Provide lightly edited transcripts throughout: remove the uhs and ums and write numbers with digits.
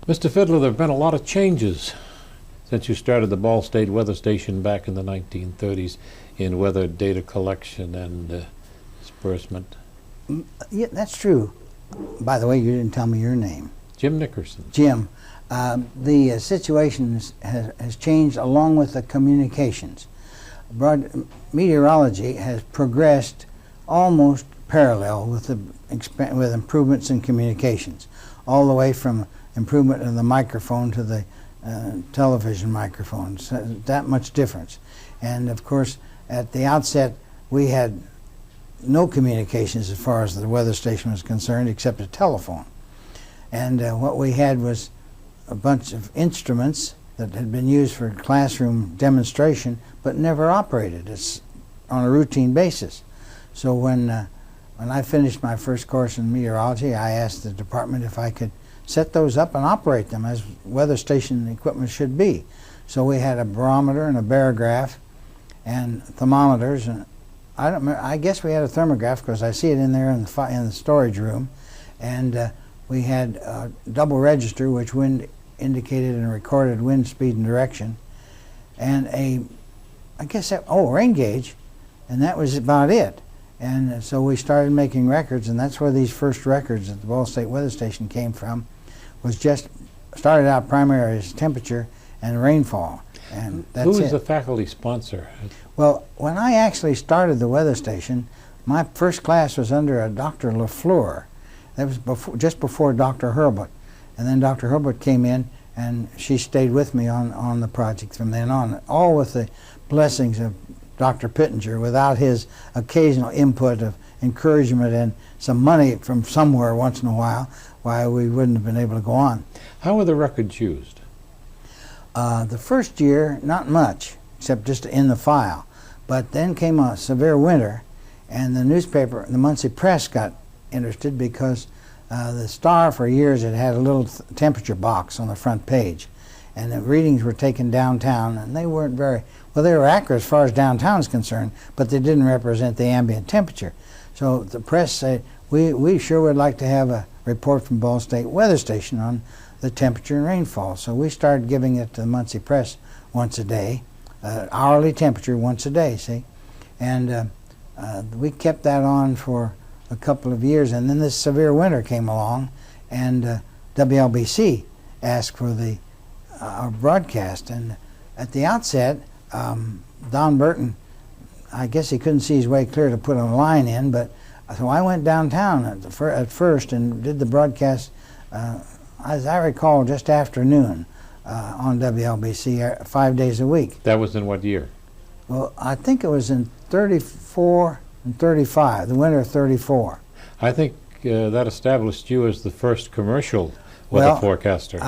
Mr. Fidler, there have been a lot of changes since you started the Ball State Weather Station back in the 1930s in weather data collection and disbursement. Yeah, that's true. By the way, you didn't tell me your name. Jim Nickerson. Jim. The situation has changed along with the communications. Meteorology has progressed almost parallel with improvements in communications, all the way from improvement in the microphone to the television microphones. That much difference. And of course, at the outset, we had no communications as far as the weather station was concerned, except a telephone. And what we had was a bunch of instruments that had been used for classroom demonstration, but never operated. It's on a routine basis. So when I finished my first course in meteorology, I asked the department if I could set those up and operate them as weather station equipment should be. So we had a barometer and a barograph and thermometers, and I guess we had a thermograph because I see it in there in the storage room, and we had a double register which indicated and recorded wind speed and direction, and rain gauge, and that was about it. And so we started making records, and that's where these first records at the Ball State Weather Station came from. Was just started out primarily as temperature and rainfall, and that's it. Who was the faculty sponsor? Well, when I actually started the weather station, my first class was under a Dr. LaFleur. That was just before Dr. Hurlbut, and then Dr. Hurlbut came in, and she stayed with me on the project from then on, all with the blessings of Dr. Pittenger. Without his occasional input of encouragement and some money from somewhere once in a while, why we wouldn't have been able to go on. How were the records used? The first year, not much, except just in the file. But then came a severe winter, and the newspaper, the Muncie Press, got interested because the Star for years had a little temperature box on the front page, and the readings were taken downtown, and they weren't very, well, they were accurate as far as downtown is concerned, but they didn't represent the ambient temperature. So the press said, we sure would like to have a report from Ball State Weather Station on the temperature and rainfall. So we started giving it to the Muncie Press once a day, hourly temperature once a day, see? And we kept that on for a couple of years, and then this severe winter came along, and WLBC asked for the broadcast. And at the outset, Don Burton, I guess he couldn't see his way clear to put a line in, but so I went downtown at first and did the broadcast, as I recall, just afternoon on WLBC 5 days a week. That was in what year? Well, I think it was in 34 and 35, the winter of 34. I think that established you as the first commercial weather forecaster.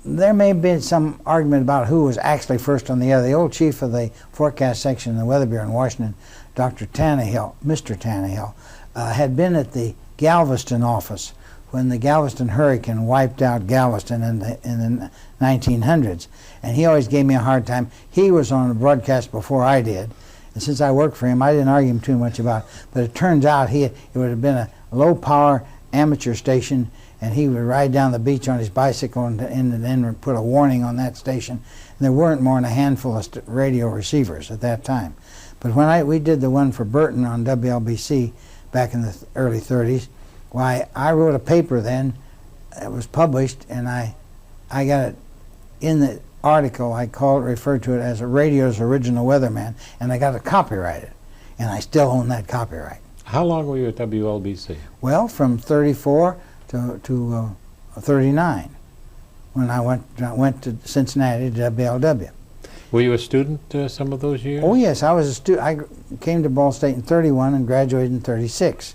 There may have been some argument about who was actually first on the other. The old chief of the forecast section in the Weather Bureau in Washington, Dr. Tannehill, Mr. Tannehill, had been at the Galveston office when the Galveston hurricane wiped out Galveston in the 1900s. And he always gave me a hard time. He was on the broadcast before I did. And since I worked for him, I didn't argue him too much about it. But it turns out it would have been a low-power amateur station, and he would ride down the beach on his bicycle and then put a warning on that station. And there weren't more than a handful of radio receivers at that time. But when we did the one for Burton on WLBC back in the early 30s, why, I wrote a paper then. It was published, and I got it in the article. I referred to it as a radio's original weatherman, and I got it copyrighted, and I still own that copyright. How long were you at WLBC? Well, from 34 to 39, when I went to Cincinnati to WLW. Were you a student some of those years? Oh yes, I was a student. I came to Ball State in 31 and graduated in 36,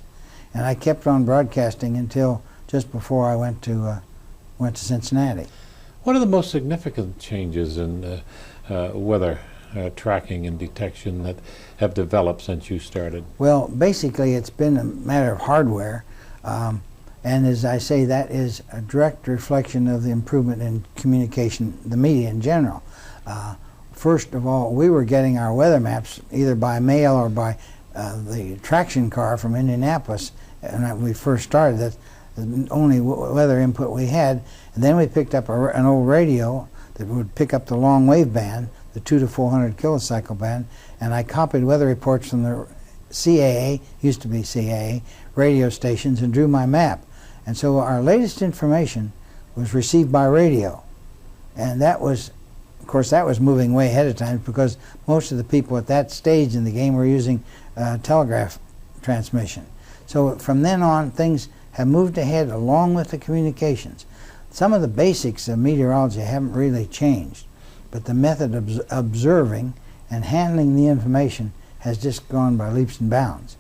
and I kept on broadcasting until just before I went to Cincinnati. What are the most significant changes in weather tracking and detection that have developed since you started? Well, basically it's been a matter of hardware, and as I say, that is a direct reflection of the improvement in communication, the media in general. First of all, we were getting our weather maps either by mail or by the traction car from Indianapolis, and we first started that. the only weather input we had. And then we picked up an old radio that would pick up the long wave band, the 200 to 400 kilocycle band, and I copied weather reports from the CAA, used to be CAA, radio stations, and drew my map. And so our latest information was received by radio. And that was, of course, that was moving way ahead of time because most of the people at that stage in the game were using telegraph transmission. So from then on, things have moved ahead along with the communications. Some of the basics of meteorology haven't really changed, but the method of observing and handling the information has just gone by leaps and bounds.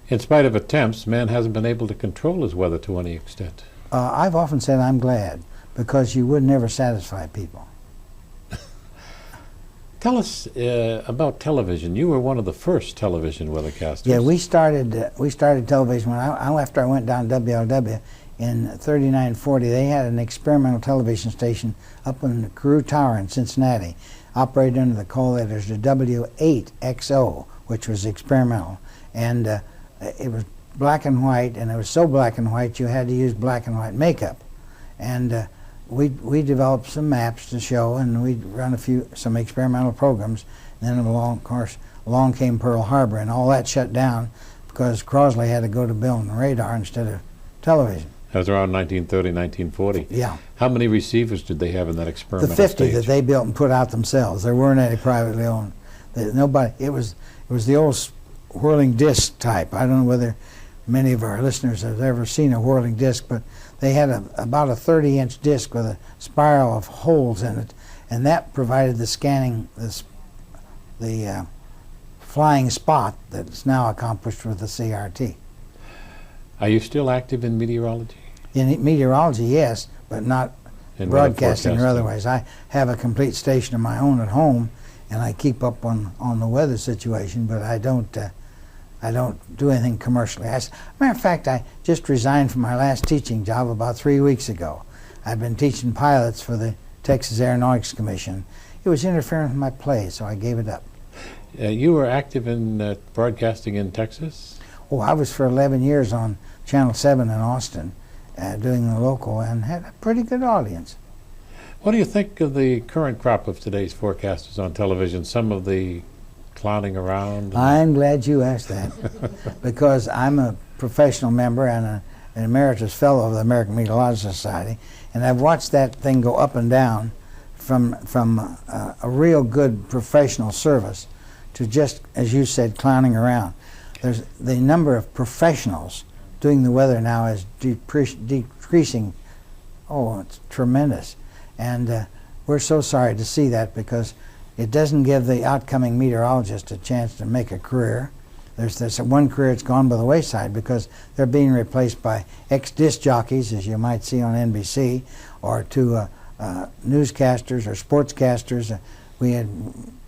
In spite of attempts, man hasn't been able to control his weather to any extent. I've often said I'm glad, because you would never satisfy people. Tell us about television. You were one of the first television weathercasters. Yeah, we started television when after I went down to WLW in 39-40. They had an experimental television station up in the Carew Tower in Cincinnati, operated under the call letters to W8XO, which was experimental. And it was black and white, and it was so black and white you had to use black and white makeup. And we developed some maps to show, and we'd run some experimental programs. And then along came Pearl Harbor, and all that shut down because Crosley had to go to building radar instead of television. That was around 1930, 1940. Yeah. How many receivers did they have in that experimental The 50 stage? that they built and put out themselves. There weren't any privately owned. Nobody. It was the old whirling disc type. I don't know whether many of our listeners have ever seen a whirling disc, but they had about a 30-inch disc with a spiral of holes in it, and that provided the scanning, the flying spot that's now accomplished with the CRT. Are you still active in meteorology? In meteorology, yes, but not In broadcasting weather or forecasting? otherwise. I have a complete station of my own at home, and I keep up on the weather situation, but I don't do anything commercially. As a matter of fact, I just resigned from my last teaching job about 3 weeks ago. I'd been teaching pilots for the Texas Aeronautics Commission. It was interfering with my play, so I gave it up. You were active in broadcasting in Texas? Oh, I was for 11 years on Channel 7 in Austin, doing the local, and had a pretty good audience. What do you think of the current crop of today's forecasters on television? Some of the clowning around? I'm glad you asked that, because I'm a professional member and an emeritus fellow of the American Meteorological Society, and I've watched that thing go up and down from a real good professional service to just, as you said, clowning around. There's the number of professionals doing the weather now is decreasing. Oh, it's tremendous. And we're so sorry to see that, because it doesn't give the outcoming meteorologist a chance to make a career. There's one career that's gone by the wayside because they're being replaced by ex-disc jockeys, as you might see on NBC, or to newscasters or sportscasters. We had,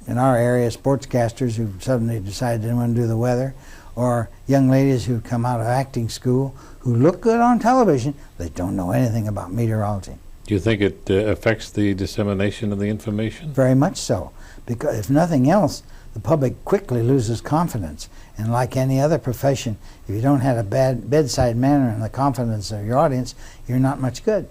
in our area, sportscasters who suddenly decided they didn't want to do the weather, or young ladies who come out of acting school who look good on television, they don't know anything about meteorology. Do you think it affects the dissemination of the information? Very much so, because if nothing else, the public quickly loses confidence. And like any other profession, if you don't have a bad bedside manner and the confidence of your audience, you're not much good.